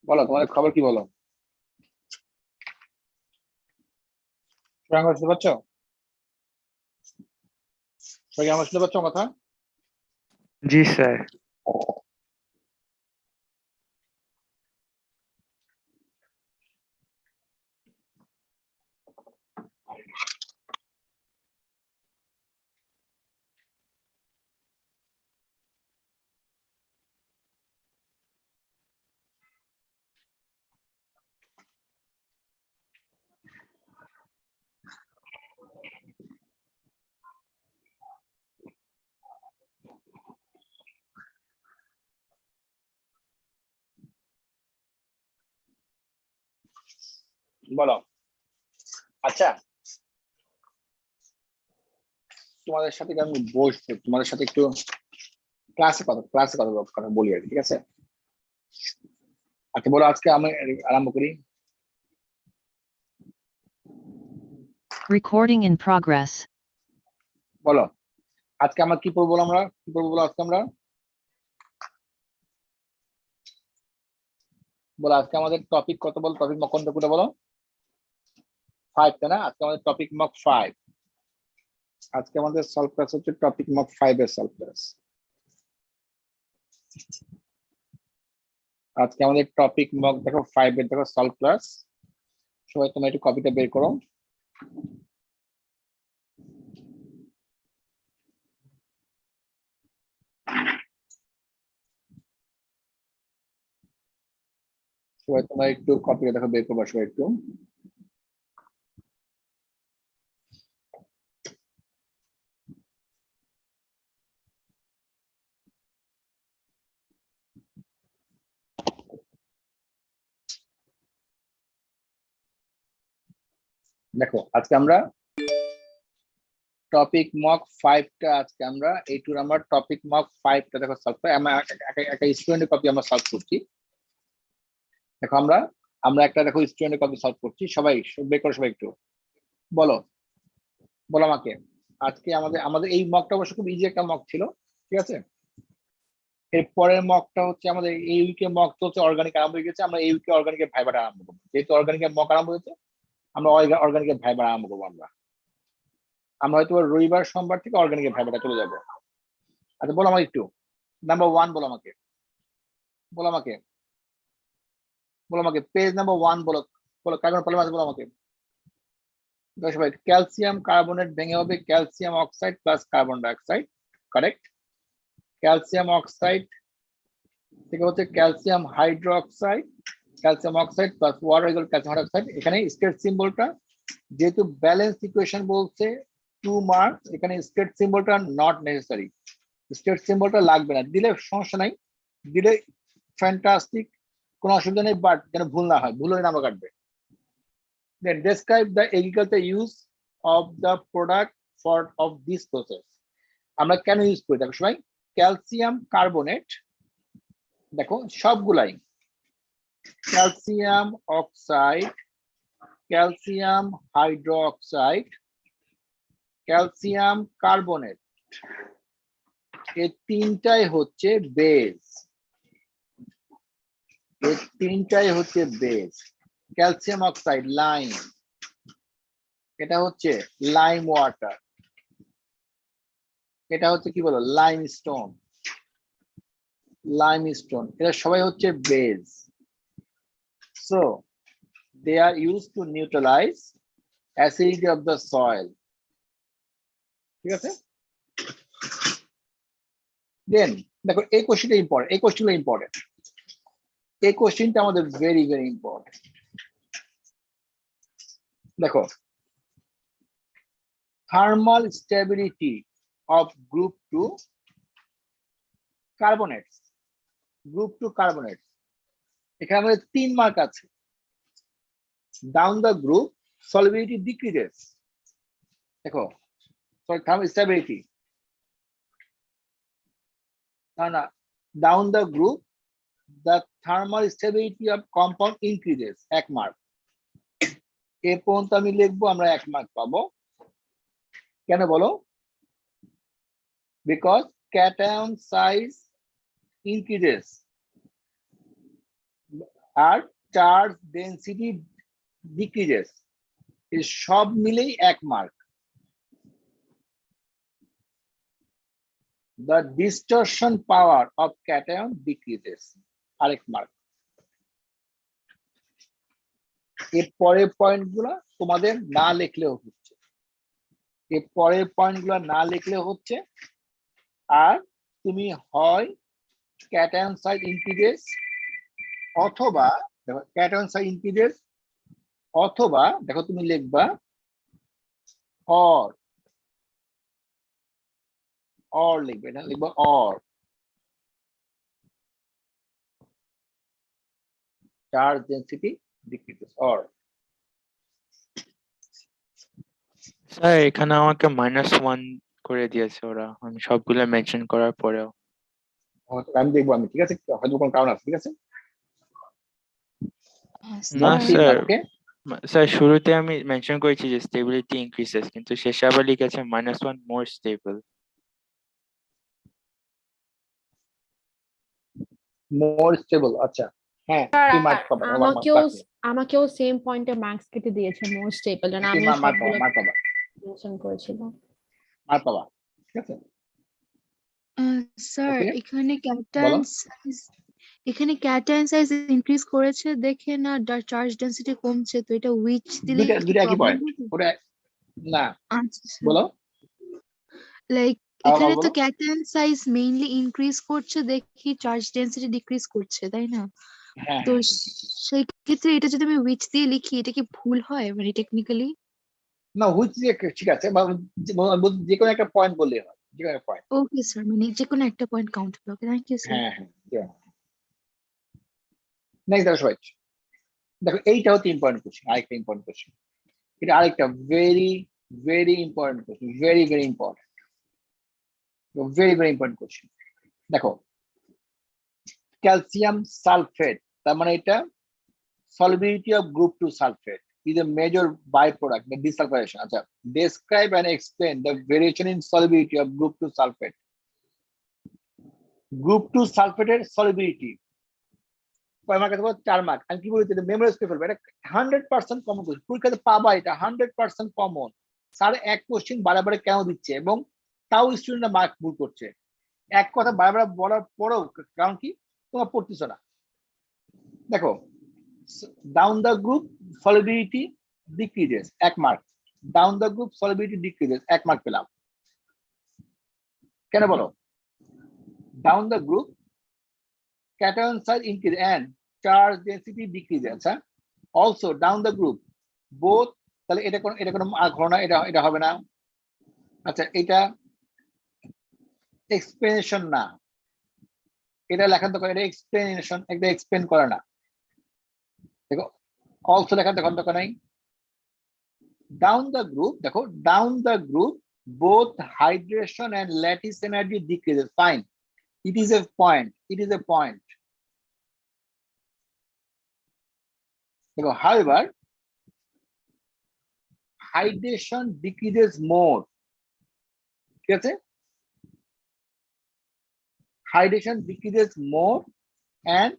বলো তোমাদের খবর কি বলো? সুরাঙ্গ শুনতে পাচ্ছ? সবাই আমার শুনতে পাচ্ছ কথা? জি স্যার। বলো। আচ্ছা, তোমাদের সাথে কি আমি বসবো, তোমাদের সাথে একটু ক্লাসে কথা কথা বলি আর কি, ঠিক আছে? আচ্ছা বলো, আজকে আমি আরম্ভ করি। Recording in progress. বলো আজকে আমরা কি পড়বো, বলো আজকে আমরা বলো আজকে আমাদের টপিক কত, বলো টপিক মক কোনটা বলো। 5, তাই না? আজকে আমাদের টপিক মক 5। আজকে আমাদের সলভ ক্লাস হচ্ছে টপিক মক 5 এর সলভ ক্লাস। আজকে আমাদের টপিক মক দেখো 5 এর দেখো সলভ ক্লাস। সবাই তোমরা একটু কপিটা বের করো। সবাই তোমরা একটু কপিটা দেখো বের করবা সবাই একটু। দেখো আজকে আমরা টপিক মক 5টা আজকে আমরা এই টুর আমরা টপিক মক 5টা দেখো সলভ করে আমরা একটা স্টুডেন্টের কপি আমরা সলভ করছি। দেখো আমরা আমরা একটা দেখো স্টুডেন্টের কপি সলভ করছি। সবাই বের করো, সবাই একটু বলো বলো আমাকে। আজকে আমাদের আমাদের এই মকটা অবশ্য খুব ইজি একটা মক ছিল, ঠিক আছে? এর পরের মকটা হচ্ছে আমাদের এই উইকে মক তো হচ্ছে অর্গানিক আরম্ভ হয়ে গেছে, আমরা এই উইকে অর্গানিকের ভাইবাটা আরম্ভ করবো। যেহেতু অর্গানিকের মক আরম্ভ হয়েছে, আমরা অর্গানিকের ভাইবার আরম্ভ করবো। আমরা হয়তো রবিবার সোমবার থেকে অর্গানিকের ভাইবাটা চলে যাবো। আচ্ছা বলো আমাকে একটু, নাম্বার 1 বলো আমাকে, বলো আমাকে বলো আমাকে পেজ নাম্বার 1 বলো। বলো কার্বন পলিমার বলো আমাকে। সবাই ক্যালসিয়াম কার্বনেট ভেঙে হবে calcium oxide plus carbon dioxide, correct? Calcium oxide থেকে হচ্ছে calcium hydroxide, calcium oxide plus water equal calcium hydroxide. এখানে স্টেট সিম্বলটা যেহেতু ব্যালেন্স ইকুয়েশন বলছে 2 মার্কস, এখানে স্টেট সিম্বলটা নট নেসেসারি। স্টেট সিম্বলটা লাগবে না, দিলে সমস্যা নাই, দিলে ফ্যান্টাস্টিক, কোনো অসুবিধা নেই, বাট যেন ভুল না হয়, ভুল হলে নাম্বার কাটবে। Then describe the agricultural use of the product for of this process. আমরা কেন ইউজ করি দেখো সবাই। ক্যালসিয়াম কার্বনেট দেখো সবগুলাই, calcium oxide, calcium hydroxide, calcium carbonate, এই তিনটাই হচ্ছে বেস। এই তিনটাই হচ্ছে বেস। ক্যালসিয়াম অক্সাইড লাইম, এটা হচ্ছে লাইম ওয়াটার, এটা হচ্ছে কি বলো লাইমস্টোন, লাইমস্টোন, এটা সবাই হচ্ছে base. So they are use to neutralize acidity of the soil, ঠিক আছে? দেন দেখো এই কোশ্চেনটা ইম্পর্টেন্ট, এই কোশ্চেনটা ইম্পর্টেন্ট, এই কোশ্চেনটা আমাদের ভেরি ভেরি ইম্পর্টেন্ট। দেখো thermal stability of group 2 carbonates, group 2 carbonates, এখানে আমাদের 3 মার্ক আছে। Down the group solubility decreases, দেখো সরি থার্মাল স্টেবিলিটি না, down the group the thermal stability of compound increases 1 mark. এ পর্যন্ত আমি লিখবো, আমরা 1 মার্ক পাবো। কেন বলো? বিকজ cation সাইজ increases, আর চার্জ ডেন্সিটি ডিক্রিজেস, এই সব মিলেই 1 mark. The distortion power of cation decreases, আরেক মার্ক। এর পরের পয়েন্টগুলো তোমাদের না লিখলেও হচ্ছে, এর পরের পয়েন্টগুলো না লিখলেও হচ্ছে। আর তুমি হয় ক্যাটায়ন সাইড ইনক্রিজেস অথবা দেখো ক্যাটায়ন সাইড ইনক্রিজেস অথবা দেখো তুমি লিখবা অর লিখবে না, লিখবা or charge density decreases or. Sir এখানে আমাকে -1 করে দিয়েছে ওরা, আমি সবগুলো মেনশন করার পরেও। আমি দেখবো, আমি ঠিক আছে, হয়তো কোনো কারণ আছে, ঠিক আছে। না Not স্যার, okay? স্যার শুরুতে আমি মেনশন করেছি যে স্টেবিলিটি ইনক্রিজেস, কিন্তু শেষে আবার লিখেছে -1 মোর স্টেবল। মোর স্টেবল, আচ্ছা হ্যাঁ তুই মার্ক পাবা, আমাকেও সেম পয়েন্টে মার্কস কেটে দিয়েছে মোর স্টেবল, না আমি মার্ক পাবা, সবগুলো মার্ক পাবা, মেনশন করেছিলাম। মার্ক পাবা, ঠিক আছে। Sir Okay? এখানে বলো। এখানে ক্যাটায়ন সাইজ ইনক্রিজ করেছে দেখে না চার্জ ডেন্সিটি কমছে, তো এটা উইচ দিলে কি দুইটা একই প্রবলেম পয়েন্ট, হবে? ওটা না আচ্ছা, বলো লাইক আবার এখানে তো বলো। ক্যাটায়ন সাইজ মেইনলি ইনক্রিজ করছে দেখি চার্জ ডেন্সিটি ডিক্রিজ করছে, তাই না? হ্যাঁ তো সেই ক্ষেত্রে এটা যদি আমি উইচ দিয়ে লিখি, এটা কি ভুল হয় মানে টেকনিক্যালি? না হুইচ ঠিক আছে, বা যে কোনো একটা পয়েন্ট বললেই হয়, যে কোনো পয়েন্ট। ওকে স্যার, মানে যে কোনো একটা পয়েন্ট কাউন্ট হবে। ওকে, থ্যাংক ইউ স্যার। হ্যাঁ হ্যাঁ, নেক্সট দেখো সবাই, দেখো এইটা হচ্ছে ইম্পর্টেন্ট কোশ্চেন, আরেকটা ইম্পর্টেন্ট কোশ্চেন, এটা আরেকটা very very important question, very very important, very very important question. দেখো ক্যালসিয়াম সালফেট, তার মানে এটা solubility of group 2 sulfate is a major byproduct, the desulfurization. আচ্ছা, describe and explain the variation in solubility of group 2 sulfate. Group 2 sulfate এর solubility কয় mark আছে? 4 mark. আমি কি বলি, এটা মেমোরাইজ করে ফেলবে, এটা 100% কমন কোশ্চেন, পরীক্ষাতে পাবা, এটা 100% কমন। স্যার এক কোশ্চেন বারবার কেন দিচ্ছে এবং তাও স্টুডেন্টরা মার্ক ভুল করছে, এক কথা বারবার বলার পরেও, কারণ কি তোমরা পড়তেছ না। দেখো down the group solubility decreases 1 mark, down the group solubility decreases 1 mark পেলাম। কেন বলো? down the group cation size increase and charge density decreases, আচ্ছা also down the group both, তাহলে এটা কোনো মার্ক হলো না, এটা হবে না। আচ্ছা এটা এক্সপ্লেনেশন না, এটা লেখার দরকার, এটা এক্সপ্লেনেশন, একটা এক্সপ্লেন করে না। দেখো অলসো লেখার দরকার নাই। down the group, দেখো down the group both hydration and lattice energy decreases, fine, it is a point, it is a point। দেখো however hydration decreases more, ঠিক আছে, hydration decreases more and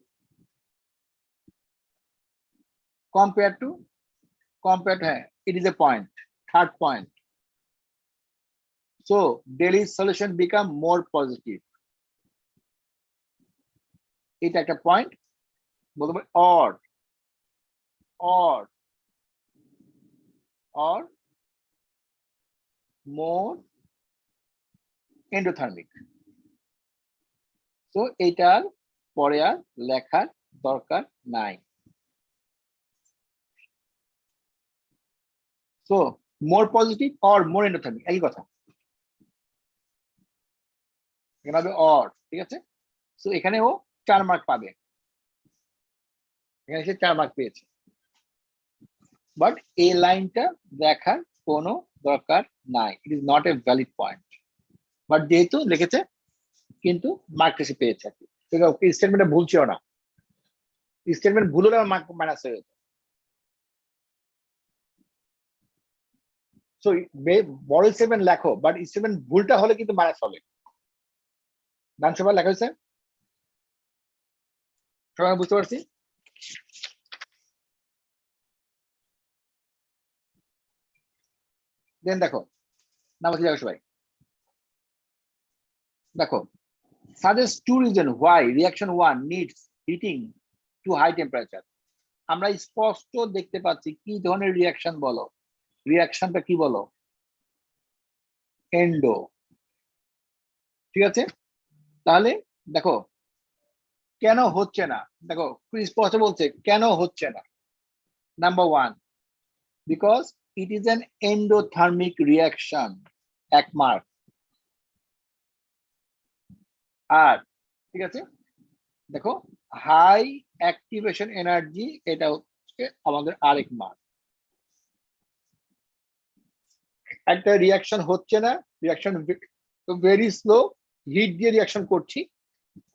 compared to it is a point, third point, so Delhi's solution become more positive, এটা একটা point বলতে পারি। or more endothermic, so এটার পরে আর লেখার দরকার নাই। so more positive or more endothermic একই কথা, এখানে হবে or, ঠিক আছে। so এখানে ও 4 মার্ক পাবে, এখানে সে 4 মার্ক পেয়েছে, বাট এই লাইনটা দেখার কোনো দরকার নাই, it is not a valid point, but যেহেতু লিখেছে কিন্তু মার্কটা সে পেয়েছে। স্টেটমেন্টটা ভুল ছিল না, স্টেটমেন্ট ভুল হলে মার্ক মাইনাস হয়ে যেত। সো বড় স্টেটমেন্ট লেখো, বাট স্টেটমেন্ট ভুলটা হলে কিন্তু মাইনাস হবে। গান সবাই লেখা হয়েছে, সবাই বুঝতে পারছি? দেন দেখো নাম্বার 3 দেখো সবাই দেখো suggest two reasons why reaction 1 needs heating to high temperature আমরা স্পষ্ট দেখতে পাচ্ছি কি ধরনের রিঅ্যাকশন বলো রিঅ্যাকশনটা কি বলো এন্ডো ঠিক আছে তাহলে দেখো কেন হচ্ছে না দেখো স্পষ্ট বলছে কেন হচ্ছে না number 1 because it is an endothermic reaction এক মার্ক আর ঠিক আছে দেখো হাই অ্যাক্টিভেশন এনার্জি এটা হচ্ছে আমাদের আরেক মার্ক একটা রিঅ্যাকশন হচ্ছে না রিঅ্যাকশন ভেরি স্লো হিট দিয়ে রিঅ্যাকশন করছি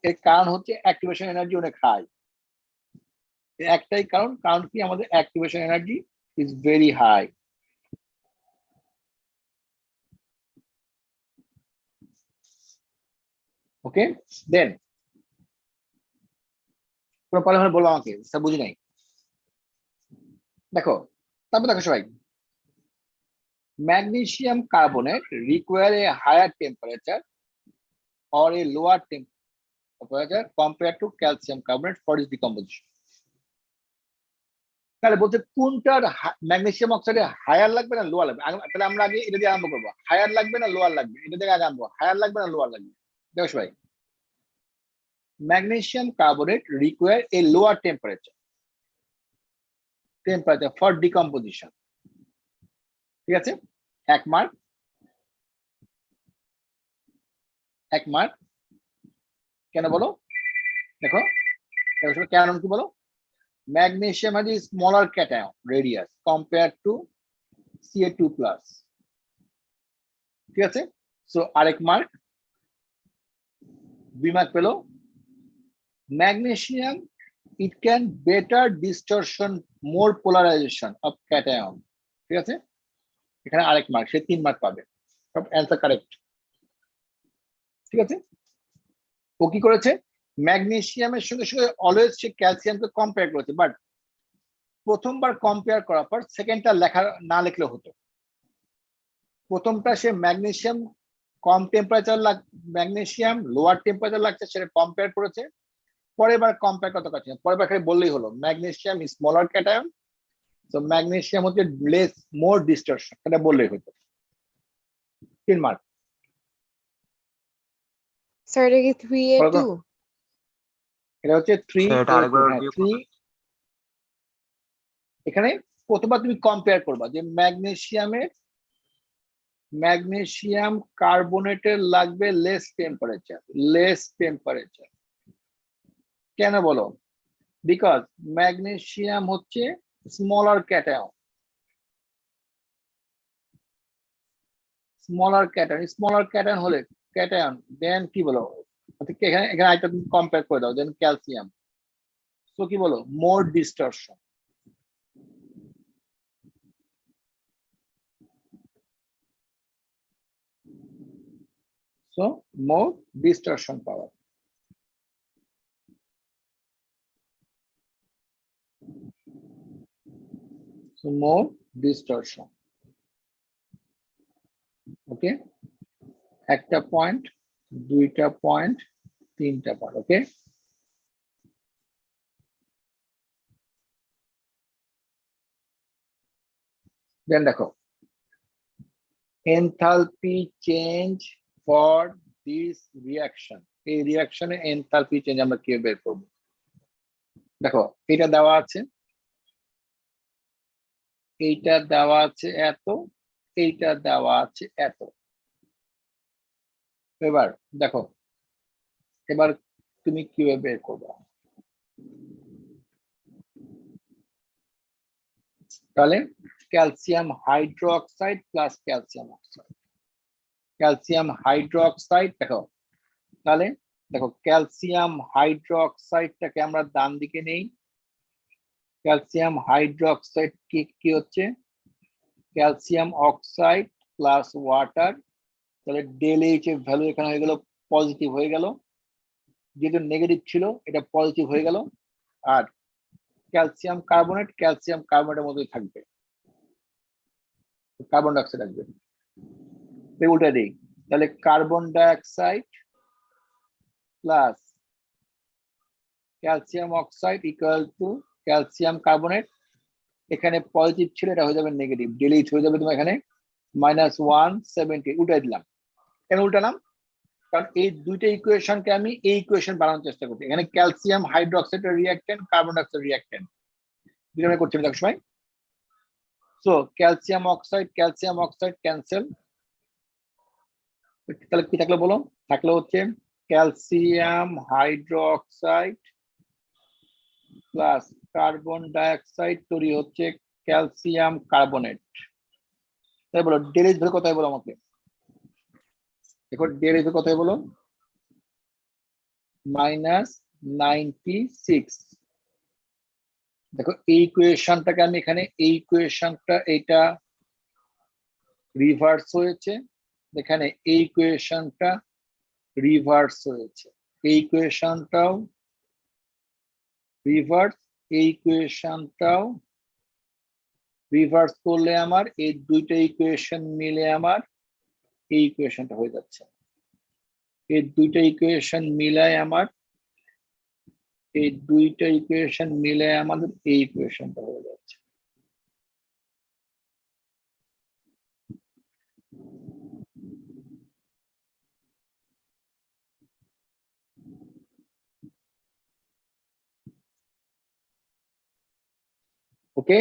এর কারণ হচ্ছে অ্যাক্টিভেশন এনার্জি অনেক হাই একটাই কারণ কি আমাদের activation energy is very high okay then কোনো প্রবলেম হলে বলো আমাকে স্যার বুঝি নাই দেখো তারপর দেখো সবাই magnesium carbonate require a higher temperature or a lower temperature compared to calcium carbonate for its decomposition তাহলে বলতে কোনটার ম্যাগনেসিয়াম অক্সাইডে হায়ার লাগবে না লোয়ার লাগবে তাহলে আমরা আগে এটা দিয়ে আরম্ভ করবো হায়ার লাগবে না লোয়ার লাগবে এটা দিয়ে আগে আরম্ভ হায়ার লাগবে না লোয়ার লাগবে দেখো সবাই magnesium carbonate require a lower temperature for decomposition ঠিক আছে এক মার্ক কেন বলো দেখো কেন কি বলো magnesium has a smaller cation radius compared to Ca2 plus ঠিক আছে সো আরেক মার্ক দুই মার্ক পেলো magnesium it can better distortion more polarization of cation ঠিক আছে এখানে আরেক মার্ক সে 3 মার্ক পাবে সব অ্যান্সার কারেক্ট ঠিক আছে ও কি করেছে ম্যাগনেসিয়ামের সঙ্গে সঙ্গে অলওয়েজ সে ক্যালসিয়ামকে কম্পেয়ার করেছে বাট প্রথমবার কম্পেয়ার করার পর সেকেন্ডটা লেখা না লিখলে হতো প্রথমটা সে ম্যাগনেসিয়াম কম টেম্পারেচার ম্যাগনেসিয়াম লোয়ার টেম্পারেচার লাগছে সেটা কম্পেয়ার করেছে পরের বার কম্পেয়ার করতে পারছে না পরের বার খালি বললেই হলো ম্যাগনেসিয়াম স্মলার ক্যাটায়ন তো ম্যাগনেসিয়াম হচ্ছে লেস মোর ডিস্টরশন এটা বললেই হতো 3 মার্ক স্যার এটা কি 3A2 এটা হচ্ছে 3 এটা আরেকবার এখানে প্রথমবার তুমি কম্পেয়ার করবা যে ম্যাগনেসিয়াম কার্বনেটের লাগবে লেস টেম্পারেচার কেন বলো বিকজ ম্যাগনেসিয়াম হচ্ছে স্মলার ক্যাটায়ন হলে ক্যাটায়ন দেন কি বলো এখানে একটা তুমি কম্পেয়ার করে দাও দেন ক্যালসিয়াম তো কি বলো more distortion so more distortion power so more distortion okay একটা পয়েন্ট দুইটা পয়েন্ট তিনটা পয়েন্ট ওকে দেন দেখো enthalpy change for this reaction এই রিঅ্যাকশনে enthalpy চেঞ্জ আমরা কিভাবে বের করব দেখো এটা দেওয়া আছে এইটা দেওয়া আছে এত এইটা দেওয়া আছে এত এবার দেখো এবার তুমি কিভাবে বের করবে তাহলে calcium hydroxide plus calcium hydroxide দেখো তাহলে দেখো ক্যালসিয়াম হাইড্রোক্সাইডটাকে আমরা ডান দিকে নেই ক্যালসিয়াম হাইড্রোক্সাইড কি হচ্ছে ক্যালসিয়াম অক্সাইড প্লাস ওয়াটার তাহলে ডেল এইচ এর ভ্যালু এখানে হয়ে গেল পজিটিভ হয়ে গেল যেটা নেগেটিভ ছিল এটা পজিটিভ হয়ে গেল আর ক্যালসিয়াম কার্বনেটের মধ্যেই থাকবে কার্বন ডাইঅক্সাইড আসবে উল্টা দিই, তাহলে carbon dioxide plus calcium oxide equal to calcium carbonate. এখানে পজিটিভ ছিল, এটা হয়ে যাবে নেগেটিভ, ডিলিট হয়ে যাবে তোমার এখানে -170। উল্টাই দিলাম। কেন উল্টালাম? কারণ এই দুইটা ইকুয়েশনকে আমি এই ইকুয়েশন বানানোর চেষ্টা করছি। এখানে ক্যালসিয়াম হাইড্রোক্সাইডের রিঅ্যাকট্যান্ট, কার্বন ডাইঅক্সাইড রিঅ্যাকট্যান্ট দুটো আমি করছি এক সময়। So calcium oxide cancel. তাহলে কি থাকলো বলো? থাকলো হচ্ছে calcium hydroxide plus carbon dioxide তৈরি হচ্ছে ক্যালসিয়াম কার্বনেট। তাই বলো ডেরিভ ভ্যালু কত হয় বলো আমাকে? দেখো ডেরিভ কত হয় বলো? -96। দেখো এই ইকুয়েশনটাকে আমি এখানে, এই ইকুয়েশনটা এটা রিভার্স হয়েছে, এখানে এই ইকুয়েশনটা রিভার্স হয়েছে, এই ইকুয়েশনটাও রিভার্স, এই ইকুয়েশনটাও রিভার্স করলে আমার এই দুইটা ইকুয়েশন মিলে আমার এই ইকুয়েশনটা হয়ে যাচ্ছে। এই দুইটা ইকুয়েশন মিলায় আমার, এই দুইটা ইকুয়েশন মিলে আমাদের এই ইকুয়েশনটা হয়ে যাচ্ছে। ওকে,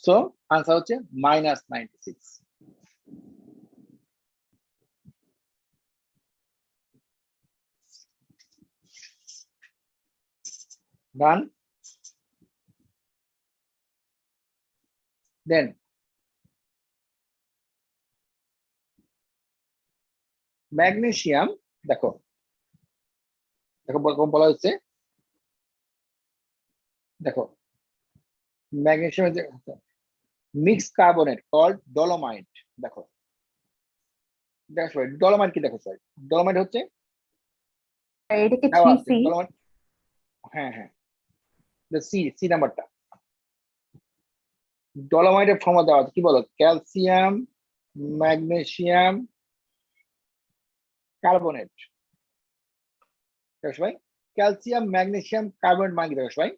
সো আনসার হচ্ছে -96। ডান। দেন ম্যাগনেসিয়াম, দেখো দেখো বলা হচ্ছে, দেখো magnesium mix carbonate called dolomite. দেখো দেখো ডলোমাইট কি? দেখো সরি, ডলোমাইট হচ্ছে এটা কি 3C? ডলোমাইট, হ্যাঁ হ্যাঁ, সি সি নাম্বারটা। ডলোমাইটের ফর্মুলা দেওয়া আছে, কি বলো? Calcium magnesium carbonate. দেখো ভাই, ক্যালসিয়াম ম্যাগনেসিয়াম কার্বনেট মানে কি? দেখো ভাই,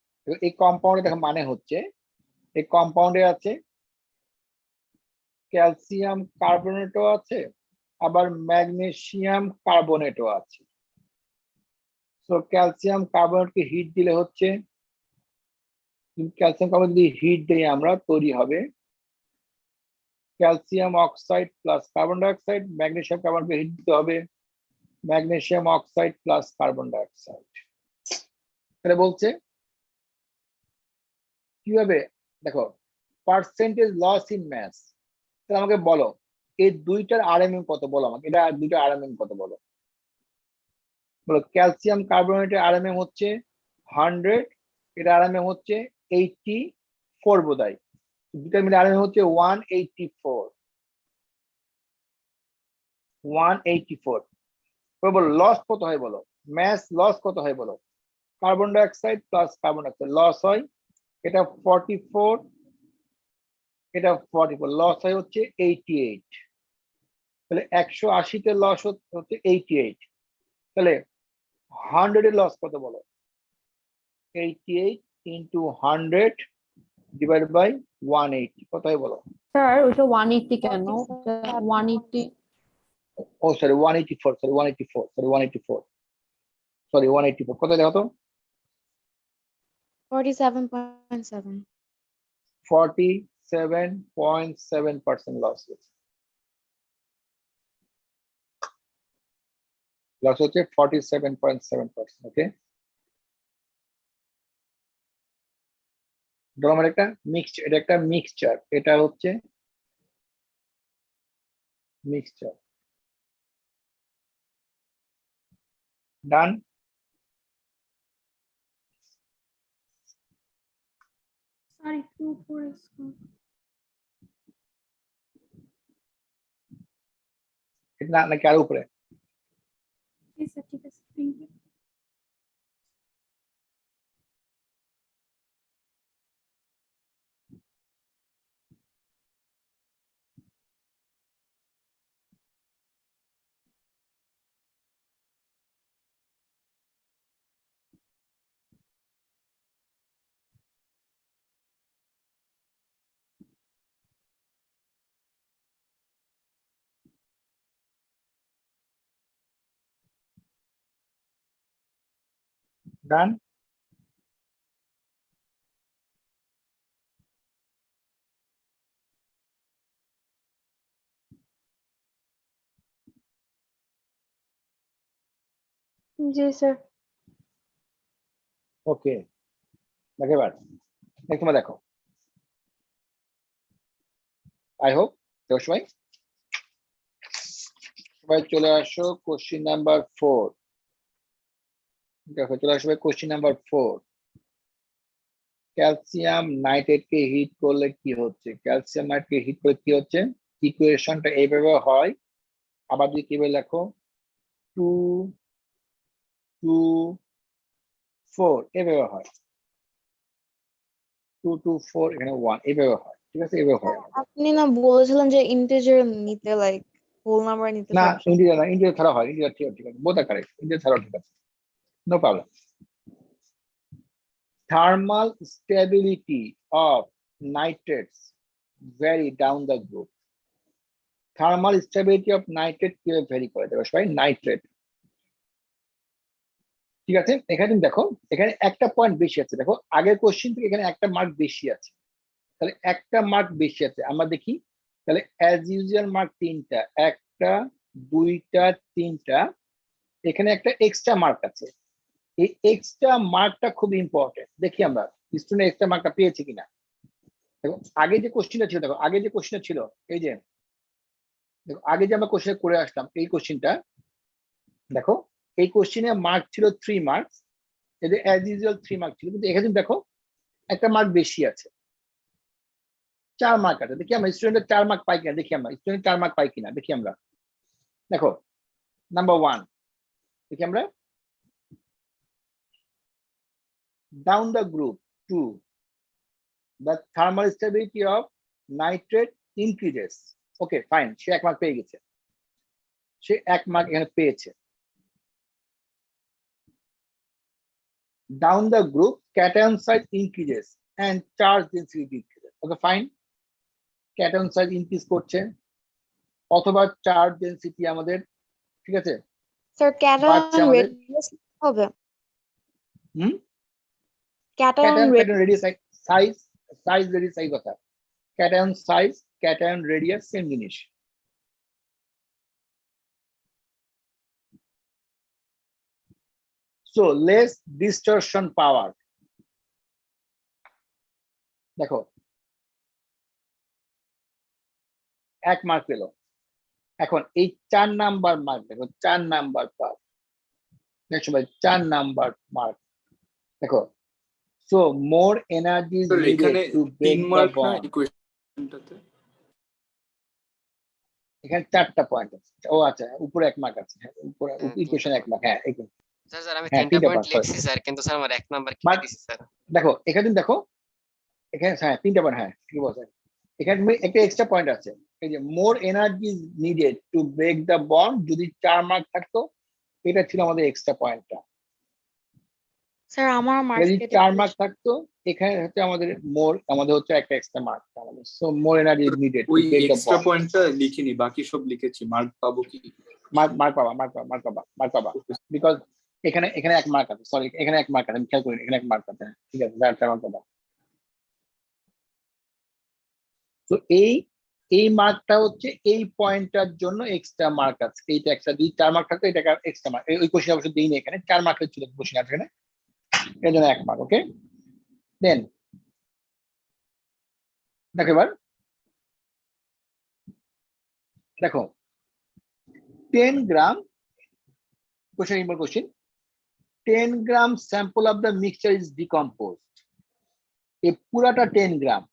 এই কম্পাউন্ডে দেখো মানে হচ্ছে, এই কম্পাউন্ডে আছে ক্যালসিয়াম কার্বনেটও আছে, আবার ম্যাগনেসিয়াম কার্বনেটও আছে। তো ক্যালসিয়াম কার্বনেটকে হিট দিলে হচ্ছে, ক্যালসিয়াম কার্বনেট যদি হিট দিয়ে আমরা তৈরি হবে calcium oxide plus carbon dioxide, magnesium কার্বনকে হিট দিতে হবে magnesium oxide plus carbon dioxide. তাহলে বলছে কিভাবে? দেখো পার্সেন্টেজ লস ইন ম্যাস। তাহলে আমাকে বলো এই দুইটার আরএমএম কত বলো আমাকে, এটা দুইটার আরএমএম কত বলো? বলো ক্যালসিয়াম কার্বনেটের আরএমএম হচ্ছে 100, এটা আরএমএম হচ্ছে 84 বোধহয়, দুটা মিলে আরএমএম হচ্ছে 184। বলো লস কত হয় বলো? ম্যাস লস কত হয় বলো? Carbon dioxide plus carbon dioxide loss হয়, এটা 44, এটা 44, লস হয় হচ্ছে 88। তাহলে 180-তে লস হচ্ছে 88, তাহলে 100-এর লস কত বলো? 88 ইন্টু 100 ডিভাইড বাই 180 কত হয় বলো? স্যার ওটা 180 কেন? 180। ও সরি 184, সরি 184, সরি 184, সরি 184 কত দেখো তো? 47.7। 47.7% লস হচ্ছে, লস হচ্ছে 47.7%। ওকে, ডোলামার একটা মিক্সচার, এটা একটা মিক্সচার, এটা হচ্ছে মিক্সচার। ডান। স্যার একটু উপরে scroll। এটা নাকি আরো উপরে? জি স্যার, ঠিক আছে, থ্যাংক ইউ। ডান। জি স্যার। ওকে, দেখো এবার তোমরা দেখো, আই হোপ সবাই সবাই চলে আসো কোশ্চিন নাম্বার 4। দেখো চলে আসবে কোশ্চিন নাম্বার 4। ক্যালসিয়াম নাইট্রেটকে হিট করলে কি হচ্ছে? ক্যালসিয়াম নাইট্রেটকে হিট করলে কি হচ্ছে? ইকুয়েশনটা এইভাবে হয়, আবার যদি কিভাবে লেখো 2 2 4 এভাবে হয়, 2 2 4 এখানে 1 এভাবে হয়, ঠিক আছে? এভাবে হয়। আপনি না বলেছিলেন যে ইন্টিজার নিতে লাইক হোল নাম্বার নিতে না সমস্যা নেই। ইন্ডিয়া না, ইন্ডিয়া ছাড়া হয়, ইন্ডিয়া ঠিক আছে, বোথ আর কারেক্ট, ইন্ডিয়া ছাড়াও ঠিক আছে, no problem. Thermal stability of nitrates vary down the group. Thermal stability of nitrate কিভাবে ভ্যারি করে? দেখো সবাই, নাইট্রেট, ঠিক আছে? এখানে তুমি দেখো, এখানে একটা পয়েন্ট বেশি আছে, দেখো আগের কোশ্চিন থেকে এখানে একটা মার্ক বেশি আছে, তাহলে একটা মার্ক বেশি আছে, আমরা দেখি তাহলে অ্যাজ ইউজুয়াল মার্ক 3টা, 1টা 2টা 3টা, এখানে একটা এক্সট্রা মার্ক আছে। এই এক্সট্রা মার্কটা খুব ইম্পর্টেন্ট, দেখি আমরা স্টুডেন্ট এক্সট্রা মার্কটা পেয়েছে কিনা। দেখো আগে যে কোশ্চিনটা ছিল, দেখো আগে যে কোশ্চিনটা ছিল, এই যে দেখো আগে যে আমরা কোশ্চেন করে আসলাম, এই কোশ্চিনটা দেখো, এই কোশ্চিনে মার্ক ছিল 3 মার্কস, এদের অ্যাজ ইউজুয়াল 3 মার্ক ছিল, কিন্তু এখানে দেখো একটা মার্ক বেশি আছে, 4 মার্ক আছে। দেখি আমরা স্টুডেন্টের 4 মার্ক পাই কিনা, দেখি আমরা স্টুডেন্ট 4 মার্ক পাই কিনা, দেখি আমরা। দেখো নাম্বার 1 দেখি আমরা, down the group 2 the thermal stability of nitrate increases. Okay fine, say 1 mark পেয়ে গেছে, সে 1 মার্ক এখানে পেয়েছে। Down the group cation size increases and charge density decreases. Okay fine, cation size increase করছে অথবা চার্জ ডেনসিটি আমাদের, ঠিক আছে, sir cation বাড়ছে আমাদের। রেডিয়াস হবে। হুম, cation cation radius size, size radius এই কথা, cation size cation radius same জিনিস। So less distortion power, দেখো 1 মার্ক পেলো। এখন এই 4 নাম্বার মার্ক দেখো, 4 নাম্বার পার, দেখো ভাই 4 নাম্বার মার্ক দেখো। So more energy is sir needed এখানে to 3 break the মার্ক না bond. ইকুয়েশনটাতে? এখানে 4টা পয়েন্ট আছে। ও আচ্ছা, উপরে 1 মার্ক আছে, হ্যাঁ উপরে ইকুয়েশন 1 মার্ক, হ্যাঁ স্যার স্যার আমি হ্যাঁ, 3টা 3টা পয়েন্ট part, লিখছি স্যার, কিন্তু স্যার আমার 1 নাম্বার কি But- দিছি স্যার? দেখো এখানে তুমি দেখো, এখানে হ্যাঁ 3টা পয়েন্ট, হ্যাঁ ঠিক বলছেন। এখানে তুমি একটা এক্সট্রা পয়েন্ট আছে, এই যে more energy is needed to break the bond, যদি 4 মার্ক থাকতো, এটা ছিল আমাদের এক্সট্রা পয়েন্টটা। স্যার আমার মার্কস যদি কেটে 4 দিয়েছে। মার্ক থাকতো, এখানে হচ্ছে আমাদের হচ্ছে একটা এক্সট্রা মার্ক, আমাদের so more energy is needed two ওই ব্রেক দ্য এক্সট্রা বন্ড। পয়েন্টটা লিখিনি, বাকি সব লিখেছি। মার্ক পাবো কি? মার্ক পাবা বিকজ এখানে 1 মার্ক আছে, সরি এখানে 1 মার্ক আছে, আমি খেয়াল করি এখানে 1 মার্ক আছে, ঠিক আছে, যার মার্ক পাবা। তো এই মার্কটা হচ্ছে এই পয়েন্টটার জন্য এক্সট্রা মার্ক আছে, এইটা এক্সট্রা, যদি 4 মার্ক থাকতো এটা এক্সট্রা মার্ক, ওই কোশ্চেন অবশ্য দিইনি, এখানে 4 মার্কের ছিল কোশ্চেন আছে এখানে, এর জন্য 1 মার্ক। ওকে দেন দেখো এবার দেখো 10 gram question 10 gram sample of the mixture is decomposed. এই পুরাটা 10 গ্রাম,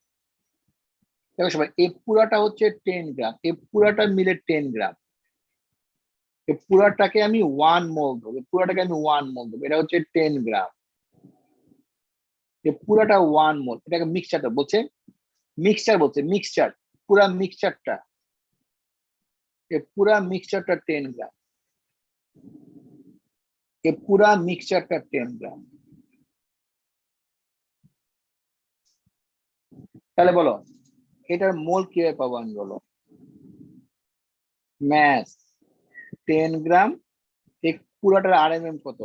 দেখো সবাই এই পুরাটা হচ্ছে 10 গ্রাম, এই পুরাটা মিলে 10 গ্রাম, এই পুরাটাকে আমি 1 মোল দেবো, পুরাটাকে আমি 1 মোল দেবো, এটা হচ্ছে 10 গ্রাম, এই পুরাটা 1 মোল, এটাকে মিক্সচারটা বলছে, মিক্সচার পুরা মিক্সচারটা, এই পুরা মিক্সচারটা 10 গ্রাম, এই পুরা মিক্সচারটা 10 গ্রাম। তাহলে বলো এটার মোল কিভাবে পাবো আমি, বলো ম্যাস 10 গ্রাম, এই পুরাটার আরএমএম কত?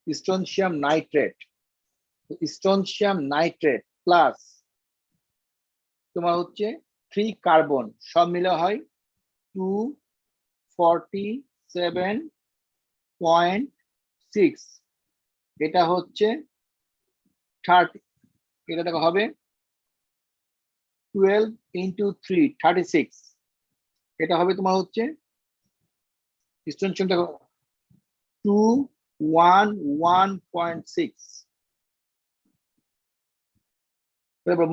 Strontium nitrate, strontium nitrate plus তোমার হচ্ছে 3 কার্বন সব মিলে হয় 247.6, এটা হচ্ছে 30, এটা দেখো হবে 12 into 3 36, এটা হবে তোমার হচ্ছে স্ট্রনশিয়াম দেখো 211.6।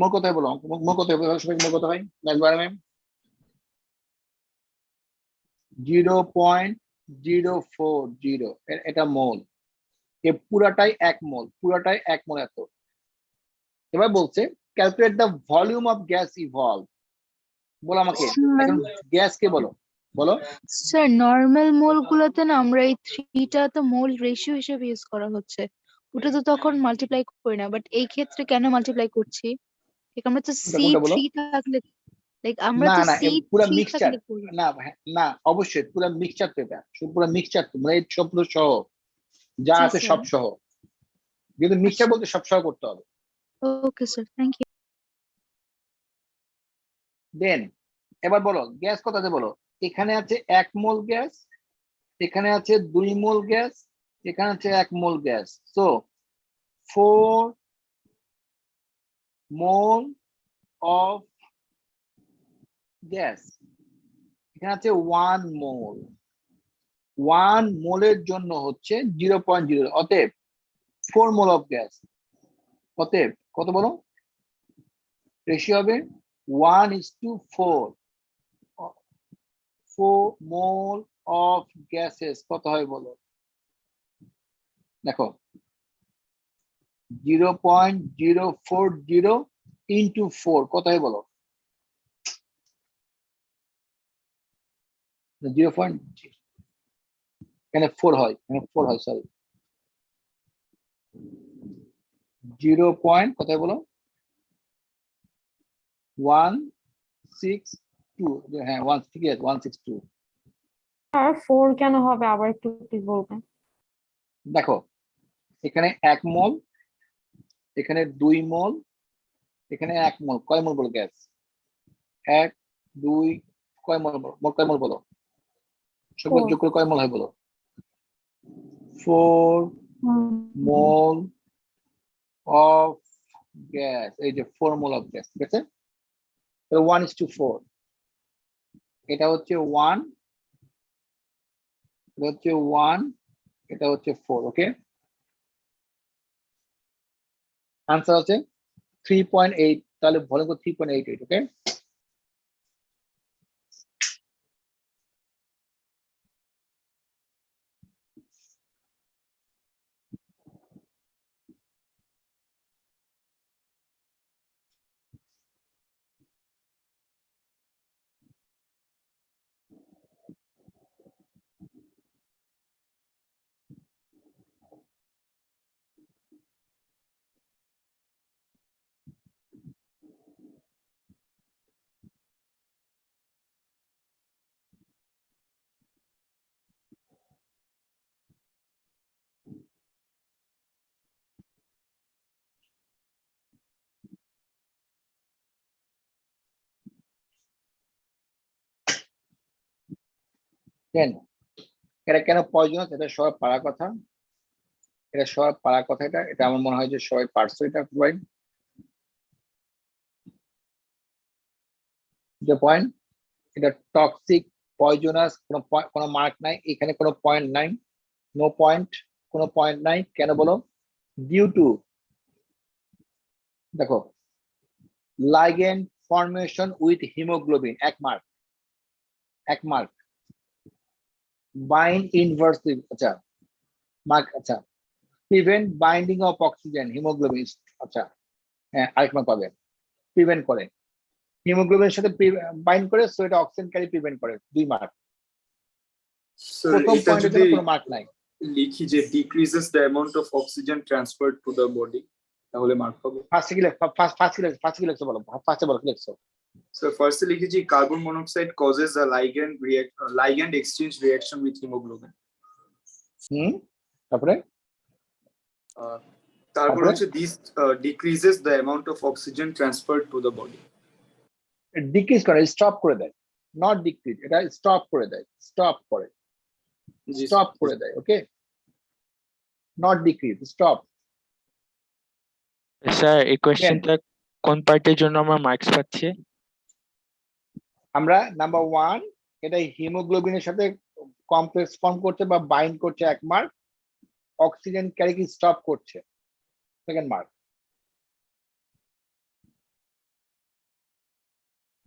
মোট কথায় বলো, মোট কথায় বলো, সবাই মোট কথা হয় একবার ম্যাম 0.040, এটা মোল, এ পুরাটাই 1 মোল, পুরাটাই 1 মোল এত। এবার বলছে calculate the volume of gas evolve, বলো আমাকে এখন গ্যাস কে বলো, বলো। স্যার নর্মাল মোল গুলোতে না আমরা এই 3টা তো মোল রেশিও হিসেবে ইউজ করা হচ্ছে, ওটা তো তখন মাল্টিপ্লাই করি না, বাট এই ক্ষেত্রে কেন মাল্টিপ্লাই করছি? ঠিক আমরা তো সি কোনটা বলো? 3 থাকলে, লাইক আমরা না তো না সি পুরো 3 মিক্সচার, থাকলে করি। না না অবশ্যই পুরো মিক্সচার তো, এটা পুরো মিক্সচার তো, মানে সব সহ যা জি আছে স্যার। সব সহ, কিন্তু মিক্সচার আচ্ছা। বলতে সব সহ করতে হবে। Okay sir, thank you. Then এবার বলো গ্যাস কত আছে বলো, এখানে আছে 1 মোল গ্যাস, এখানে আছে 2 মোল গ্যাস, এখানে আছে 1 mole gas, so 4 mole of gas, এখানে আছে 1 মোল, 1 মোলের জন্য হচ্ছে 0.0, অতএব 4 মোল অফ গ্যাস, অতএব কত বলো রেশিও হবে 1:4, 4 মোল অফ গ্যাসেস কত হয় বলো, দেখো 0.040 into 4 কত হয় বলো, 0. এখানে 4 হয়, এখানে 4 হয়, সরি 0. কত হয় বলো 162, হ্যাঁ 1, ঠিক আছে 162। আর 4 কেন হবে আবার একটু প্লিজ বলবেন? দেখো এখানে 1 মোল, এখানে 2 মোল, এখানে 1 মোল, কয় মোল বলো গ্যাস, 1 2 কয় মোল বলো, মোট কয় মোল বলো, সবগুলো 4 যোগ করে কয় মোল হয় বলো, 4 মোল অফ গ্যাস, এই যে 4 মোল অফ গ্যাস, ঠিক আছে 1:4, এটা হচ্ছে 1, এটা হচ্ছে 1, এটা হচ্ছে 4, ওকে আনসার আছে 3.8, তাহলে ভলিউম 3.88, ওকে। কেন এটা কেন পয়জনাস, এটা সবার পারার কথা, এটা সবার পারার কথা, এটা এটা আমার মনে হয় যে সবাই পারছো এটা সবাই, যে পয়েন্ট এটা টক্সিক পয়জনাস, কোনো মার্ক নাই এখানে, কোনো পয়েন্ট নাই, নো পয়েন্ট, কোনো পয়েন্ট নাই, কেন বলো, ডিউ টু দেখো ligand formation with haemoglobin, 1 mark, 1 mark, bind inversely, আচ্ছা মার্ক, আচ্ছা prevent binding of oxygen haemoglobin, আচ্ছা হ্যাঁ আরেক মার্ক পাবে, প্রিভেন্ট করে হিমোগ্লোবিনের সাথে বাইন্ড করে, সো এটা অক্সিজেন ক্যারি প্রিভেন্ট করে, 2 মার্ক। স্যার প্রথম এটা পয়েন্টের যদি জন্য কোনো মার্ক নাই, লিখি যে decreases the amount of oxygen transferred to the body, তাহলে মার্ক পাবো। ফার্স্টে কি লিখছো বলো, ফার্স্টে বলো কি লিখছো, স্যার ফার্স্টে লিখেছি carbon monoxide causes a ligand exchange reaction with hemoglobin। তারপরে তারপর তারপরে? হচ্ছে this decreases the amount of oxygen transferred to the body. Decrease করে, স্টপ করে দেয়, নট ডিক্রিজ, এটা স্টপ করে দেয়, স্টপ করে, জি স্টপ করে দেয়, ওকে, নট ডিক্রিজ, স্টপ। স্যার এই কোয়েশ্চেনটা কোন পার্টের জন্য আমরা মার্কস পাচ্ছি? আমরা নাম্বার 1 এটা হিমোগ্লোবিনের সাথে কমপ্লেক্স ফর্ম করছে বা বাইন্ড করছে 1 মার্ক, অক্সিজেন ক্যারি স্টপ করছে সেকেন্ড মার্ক,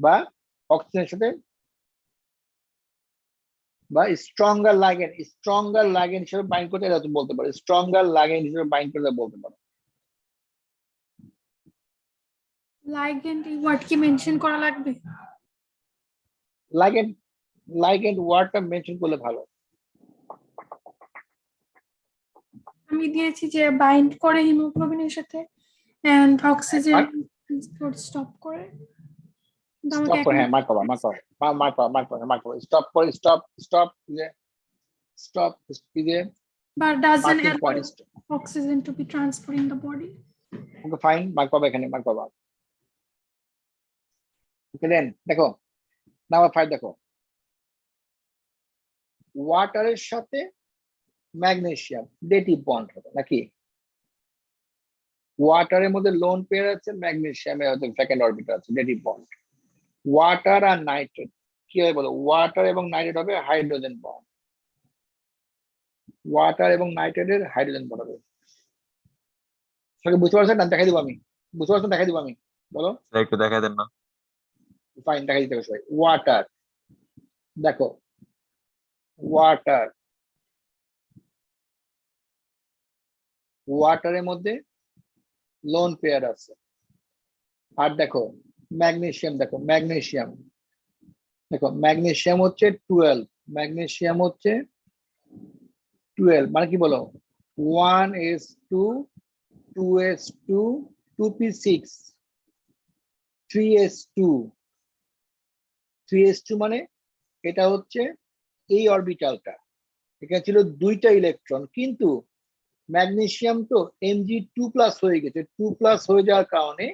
বা অক্সিজেনের সাথে বা স্ট্রঙ্গার লাগেন হিসেবে বাইন্ড করতে, এটা তুমি বলতে পারো স্ট্রঙ্গার লাগেন হিসেবে বাইন্ড করতে বলতে পারো। লাইগেন্ড এই ওয়ার্ড কি মেনশন করা লাগবে? লাগেন ওয়ার্ডটা মেনশন করলে ভালো। আমি দিয়েছি যে বাইন্ড করে হিমোগ্লোবিনের সাথে এন্ড অক্সিজেন স্টপ করে। স্টপ করে, হ্যাঁ মার্ক করো, স্টপ করে, stop but doesn't marking allow point, oxygen to be transferred in the body. Okay fine, mark পাবে এখানে, মার্ক পাবা। ওকে দেন দেখো নাম্বার 5 দেখো, ওয়াটারের সাথে ম্যাগনেসিয়াম ডেটিভ বন্ড হবে নাকি? ওয়াটারের মধ্যে লোন পেয়ার আছে, ম্যাগনেসিয়ামের হচ্ছে সেকেন্ড অরবিটাল আছে, ডেটিভ বন্ড। ওয়াটার আর নাইট্রেট কি হয় বলো? ওয়াটার এবং নাইট্রেট হবে হাইড্রোজেন বন্ড, ওয়াটার এবং নাইট্রেটের হাইড্রোজেন বন্ড হবে। বুঝতে পারছেন না? দেখাই দিব আমি, বুঝতে পারছেন? দেখাই দিব আমি, বলো একটু দেখাই দেন না। ফাইন, দেখাই দিতে হবে সবাই। ওয়াটার দেখো, ওয়াটারের মধ্যে লোন পেয়ার আছে, আর দেখো ম্যাগনেসিয়াম, দেখো ম্যাগনেসিয়াম হচ্ছে 12, মানে কি বলো 1s2 2s2 2p6 3s2 মানে এটা হচ্ছে এই অরবিটালটা, এখানে ছিল 2টা ইলেকট্রন, কিন্তু ম্যাগনেসিয়াম তো Mg2+ হয়ে গেছে, 2+ হয়ে যাওয়ার কারণে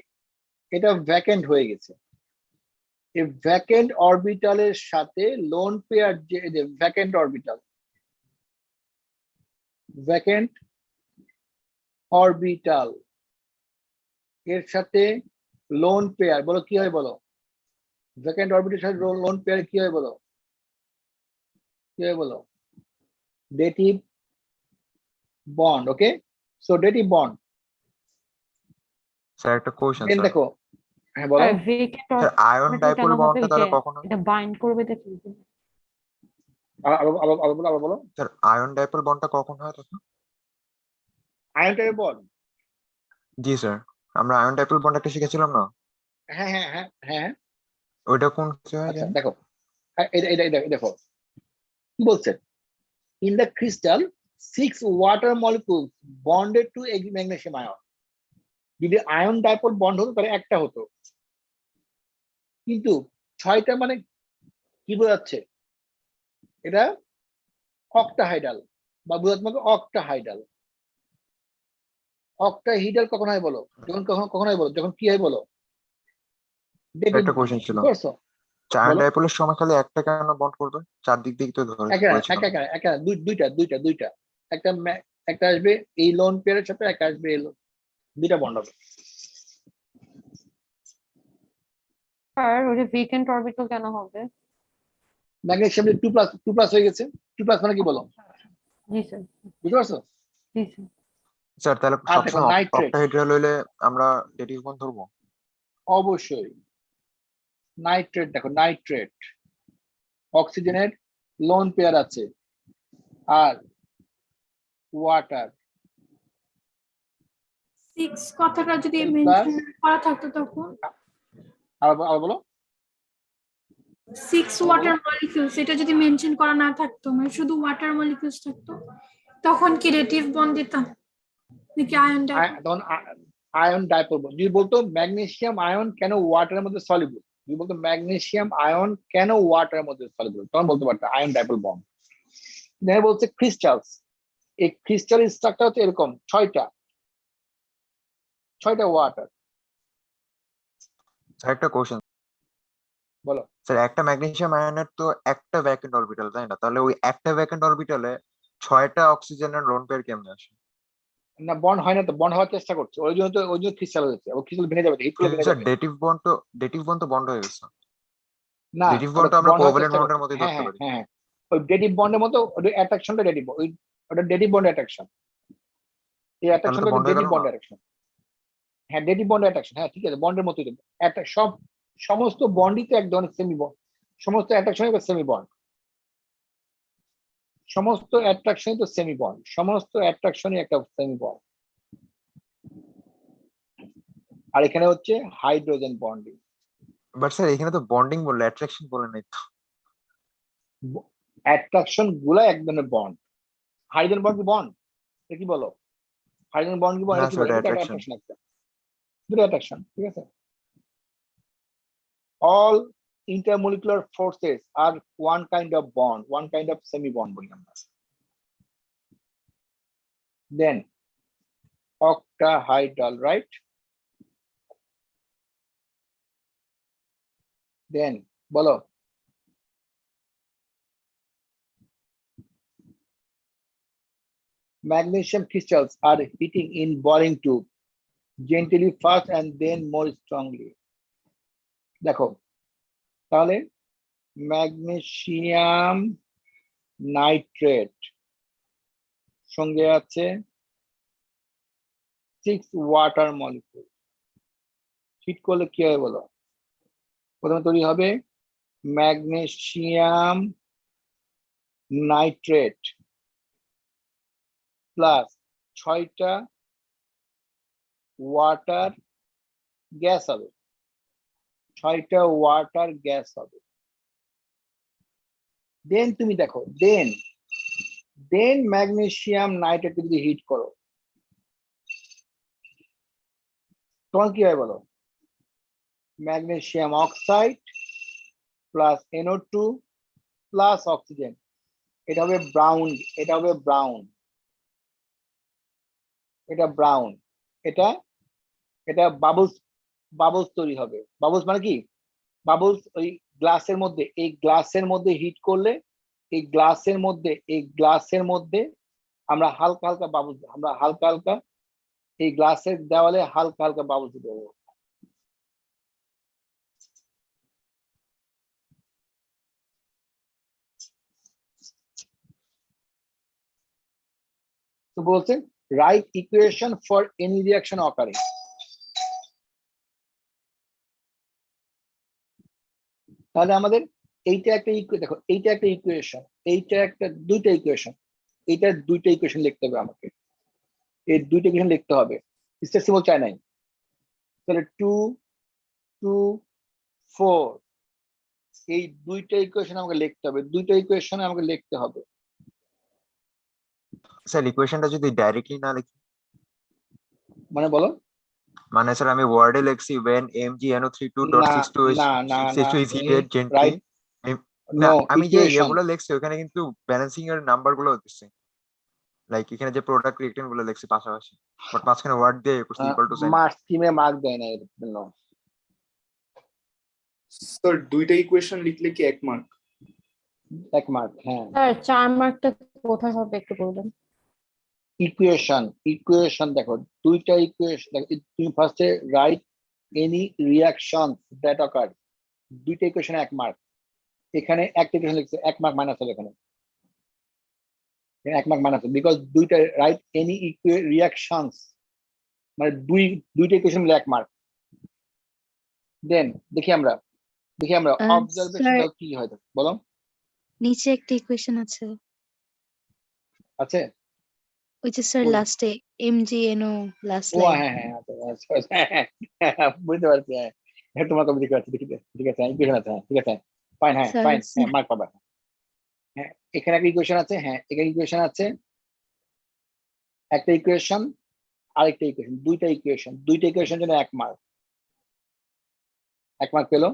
এটা ভ্যাকেন্ট হয়ে গেছে। এই ভ্যাকেন্ট অরবিটালের সাথে লোন পেয়ার, যে ভ্যাকেন্ট অরবিটাল এর সাথে লোন পেয়ার, বলো কি হয় বলো? ভ্যাকেন্ট অরবিটালের সাথে লোন পেয়ার কি হয় বলো? ডেটিভ বন্ড, ওকে, সো ডেটিভ বন্ড। স্যার একটা কোশ্চেন দেন স্যার, দেখো, হ্যাঁ বলো। স্যার আয়ন ডাইপোল বন্ডটা তাহলে কখন হয়? এটা বাইন্ড করবে দেখি। আবার বলো। স্যার আয়ন ডাইপোল বন্ডটা কখন হয় তখন? আয়ন টাইপের বন্ড, জি স্যার, আমরা আয়ন ডাইপোল বন্ড একটা শিখেছিলাম না, হ্যাঁ, ওইটা কোন কিছু হয় আচ্ছা জানি? দেখো, এটা দেখো কি বলছে, in the crystal 6 water molecules bonded to a magnesium ion. যদি আয়ন ডাইপোল বন্ড হতো তাহলে একটা হতো, কিন্তু 6টা মানে কি বোঝাচ্ছে? এটা অক্টাহাইডাল বা বোঝাত্মক অক্টাহাইডাল। অক্টাহিডাল কখন হয় বলো? কখন হয় বলো? যখন কি হয় বলো? একটা কোশ্চেন ছিল, বুঝছো? আয়ন বলো। ডাইপোলের সময় খালি একটা কেন বন্ড করবে? চারদিক দিক তো ধরে দুইটা, একটা আসবে এই লোন পেয়ারের সাথে, একটা আসবে এই দুইটা বন্ড হবে। স্যার ওটা ভ্যাকেন্ট অরবিটাল কেন হবে? ম্যাগনেসিয়াম 2+ হয়ে গেছে, 2+ মানে কি বলো? জি স্যার, বুঝতে পারছো? জি স্যার। স্যার তাহলে আর দেখো সবসময় নাইট্রেট, অক্টাহাইড্রাল হইলে আমরা ডেটিভ বন্ড ধরবো? অবশ্যই নাইট্রেট, দেখো নাইট্রেট অক্সিজেনের লোন পেয়ার আছে, আর ওয়াটার 6 কথাটা যদি Plus- মেনশন করা থাকতো তখন আবার বলো। 6 ওয়াটার মলিকিউলস, এটা যদি মেনশন করা না থাকতো, মানে শুধু ওয়াটার মলিকিউলস থাকতো, তখন কি রেটিভ বন্ড দিতাম নাকি আয়ন ডাইপোল? তখন আয়ন ডাইপোল বন্ড। যদি বলতো ম্যাগনেসিয়াম আয়ন কেন ওয়াটারের মধ্যে সলিবল, যদি বলতো ম্যাগনেসিয়াম আয়ন কেন ওয়াটারের মধ্যে সলিবল, তখন বলতে পারতো আয়ন ডাইপোল বন্ড। দেখে বলছে ক্রিস্টালস, এই ক্রিস্টাল স্ট্রাকচার হচ্ছে এরকম 6টা, 6টা ওয়াটার। স্যার একটা কোশ্চেন, বলো। স্যার একটা ম্যাগনেসিয়াম আয়নের তো একটা ভ্যাকেন্ট অরবিটাল, তাই না? তাহলে ওই একটা ভ্যাকেন্ট অরবিটালে 6টা অক্সিজেনের লোন পেয়ার কেমনে আসে? না, বন্ড হয় না তো, বন্ড হওয়ার চেষ্টা করছে, ওই জন্য ক্রিস্টাল হয়েছে, ও ক্রিস্টাল ভেঙে যাবে, হিট করলে ভেঙে স্যার যাবে। ডেটিভ বন্ড তো বন্ধ হয়ে গেছে। না, ডেটিভ বন্ড তো আমরা বন্ড হওয়ার কোভ্যালেন্ট চেষ্টা বন্ডের করছে। মতোই হ্যাঁ ধরতে হ্যাঁ পারি। হ্যাঁ হ্যাঁ, ওই ডেটিভ বন্ডের মতো, ওই অ্যাট্রাকশনটা ডেটিভ, ওটা ডেটিভ বন্ড অ্যাট্রাকশন, এই তাহলে অ্যাট্রাকশনটা তো বন্ধ হয়ে ডেটিভ গেল বন্ড না? অ্যাট্রাকশন। হ্যাঁ, ডেটিভ বন্ড অ্যাট্রাকশন, হ্যাঁ ঠিক আছে, বন্ডের মতোই দেবে। একটা সমস্ত বন্ডই তো এক ধরনের সেমি বন্ড, সমস্ত অ্যাট্রাকশনই সেমি বন্ড, সমস্ত অ্যাট্রাকশনই তো সেমি বন্ড, সমস্ত অ্যাট্রাকশনই একটা সেমি বন্ড। আর এখানে হচ্ছে হাইড্রোজেন বন্ডিং। বাট স্যার এখানে তো বন্ডিং বললে, অ্যাট্রাকশন বলে নাই তো। অ্যাট্রাকশন গুলা এক ধরনের বন্ড। হাইড্রোজেন বন্ড কি বন্ড? এটা কি বলো? হাইড্রোজেন বন্ড কি বন্ড? না এটা কি স্যার, বলো? এটা এটা অ্যাট্রাকশন। অ্যাট্রাকশন একটা, দুটো অ্যাট্রাকশন, ঠিক আছে। all intermolecular forces are one kind of bond, one kind of semi bond বলি আমরা। Then octahedral, right? Then বলো। Magnesium crystals are heating in boiling tube gently first and then more strongly. দেখো তাহলে magnesium nitrate সঙ্গে আছে 6 water molecule, hit করলে কি হবে বলো? প্রথমে তৈরি হবে ম্যাগনেসিয়াম নাইট্রেট প্লাস 6টা ওয়াটার গ্যাস হবে, 6টা ওয়াটার গ্যাস হবে। দেন তুমি দেখো, দেন ম্যাগনেসিয়াম নাইট্রেট যদি হিট করো তখন কি হয় বলো? Magnesium oxide plus NO2 plus oxygen, এটা হবে ব্রাউন, এটা হবে ব্রাউন, এটা ব্রাউন, এটা এটা বাবলস তৈরি হবে। বাবলস মানে কি? বাবলস ওই গ্লাসের মধ্যে, এই গ্লাসের মধ্যে হিট করলে এই গ্লাসের মধ্যে আমরা হালকা হালকা বাবলস, আমরা হালকা হালকা এই গ্লাসের দেওয়ালে হালকা হালকা বাবলস দেবো। তো বলছে right equation for any reaction occurring. তাহলে আমাদের এইটা একটা দেখো, এইটা একটা ইকুয়েশন, এইটা একটা, দুইটা ইকুয়েশন, এইটার দুইটা ইকুয়েশন লিখতে হবে আমাকে, এই দুইটা ইকুয়েশন লিখতে হবে, স্টেসিবল চাই নাই। তাহলে 2 2 4, এই দুইটা ইকুয়েশন আমাকে লিখতে হবে, দুইটা ইকুয়েশন আমাকে লিখতে হবে। স্যার ইকুয়েশনটা যদি ডাইরেক্টলি না লিখি? মানে বলো। মানে স্যার আমি ওয়ার্ডে লিখছি when না না না না, Mg NO32.62 is heated gently। Right, না, নো আমি যে ইকুয়েশন। ইয়েগুলো লিখছি ওখানে কিন্তু ব্যালেন্সিং এর নাম্বার গুলো দিচ্ছি, লাইক এখানে যে প্রোডাক্ট রিঅ্যাকটেন্ট গুলো লিখছি পাশাপাশি, বাট মাঝখানে ওয়ার্ড দিয়ে করছি ইকুয়াল টু সাইন। মার্কস স্কিমে মার্ক দেয় না এর জন্য। স্যার দুইটা ইকুয়েশন লিখলে কি 1 মার্ক? 1 মার্ক, হ্যাঁ। স্যার 4 মার্কটা কোথায় হবে একটু বলবেন? ইকুয়েশন দেখো, দুইটা ইকুয়েশন দেখো, তুমি ফার্স্টে রাইট এনি রিঅ্যাকশন দ্যাট অকার, দুইটা ইকুয়েশন 1 মার্ক। এখানে একটা ইকুয়েশন লিখছে 1 মার্ক মাইনাস হবে, এখানে 1 মার্ক মাইনাস হবে, বিকজ দুইটা রাইট এনি রিঅ্যাকশনস, মানে দুইটা ইকুয়েশন মিলে 1 মার্ক। দেন দেখি আমরা অবজারভেশন স্যার কি হয় বলো। নিচে একটা ইকুয়েশন আছে, আছে ওই যে স্যার ওই- লাস্টে MgNO লাস্ট ও লাইন। হ্যাঁ হ্যাঁ বুঝতে পারছি, হ্যাঁ তোমার কবে দেখে আছে, ঠিক আছে ইকুয়েশন আছে, হ্যাঁ ঠিক আছে, ফাইন, হ্যাঁ স্যার ফাইন, হ্যাঁ মার্ক পাবা। হ্যাঁ এখানে একটা ইকুয়েশন আছে, হ্যাঁ এখানে ইকুয়েশন আছে, একটা ইকুয়েশন আরেকটা ইকুয়েশন, দুইটা ইকুয়েশন জন্য 1 মার্ক, 1 মার্ক পেলো।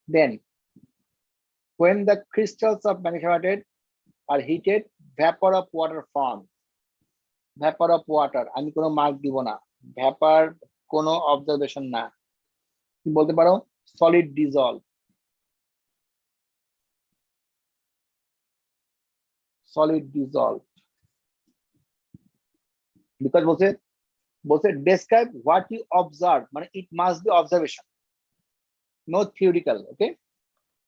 দেন when the crystals of magnesium are heated, vapor of water forms, vapor of water, আমি কোনো মার্ক দিব না, ভ্যাপার কোনো অবজারভেশন না। তুমি বলতে পারো solid dissolve, solid dissolve, because বলছে ডেসক্রাইব হোয়াট ইউ অবজার্ভ, মানে it must be observation, no theoretical. Okay,